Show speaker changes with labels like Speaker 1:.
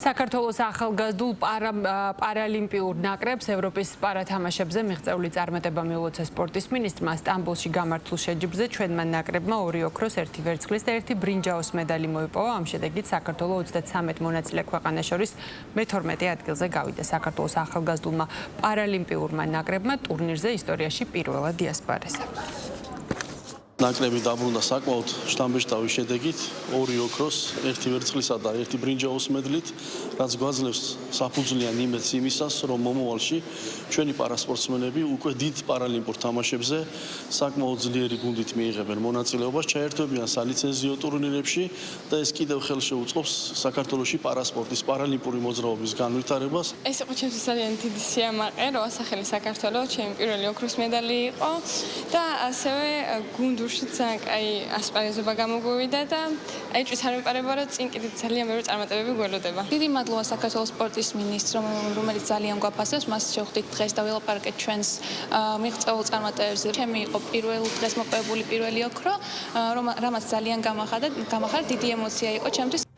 Speaker 1: საქართველოს ახალგაზრდულ პარალიმპიურ ნაკრებს ევროპის პარათამაშებზე მიღწეული წარმატება მიულოცა სპორტის მინისტრმა სტამბოლში გამართულ შეჯიბრზე ჩვენმა ნაკრებმა 2 ოქროს, 1 ვერცხლის და 1 ბრინჯაოს მედალი მოიპოვა. ამ შედეგით საქართველოს 33 მონაწილე ქვეყანას შორის მე-12 ადგილზე გავიდა. საქართველოს ახალგაზრდულმა პარალიმპიურმა ნაკრებმა ტურნირზე ისტორიაში პირველად იასპარეზა.
Speaker 2: ნაკრები დაბრუნდა საკმაოდ შთამბეჭდავი შედეგით 2 ოქროს, 1 ვერცხლისა და 1 ბრინჯაოს მედლით, რაც გვაძლევს საფუძვლიან იმედს იმისას, რომ მომავალში ჩვენი პარასპორტსმენები უკვე დიდ პარალიმპიურ თამაშებზე საკმაოდ ძლიერი გუნდით მიიღებენ მონაწილეობას, ჩაერთვებიან სალიცენზიო ტურნირებში და ეს კიდევ ხელშეუწყობს საქართველოში პარასპორტის პარალიმპიური მოძრაობის განვითარებას.
Speaker 3: ეს იყო ჩემთვის ძალიან დიდი სიამაყე, რომ ასახელი საქართველოს ჩემი პირველი ოქროს მედალი იყო და ასევე გუნდურში ძალიან კაი ასპარეზობა გამოგვივიდა და ეჭვით არ ვიყარება, რომ წინ კიდე ძალიან ბევრი წარმატებები გველოდება.
Speaker 4: დიდი მადლობა საქართველოს სპორტის მინისტრმა, რომელიც ძალიან გვაფასებს, მას შევხვდით დღეს და ველაპარაკეთ ჩვენს მიღწეულ წარმატებებზე. ჩემი იყო დღეს მოპოვებული პირველი ოქრო, რამაც ძალიან გამახარდა, დიდი ემოცია იყო ჩემთვის.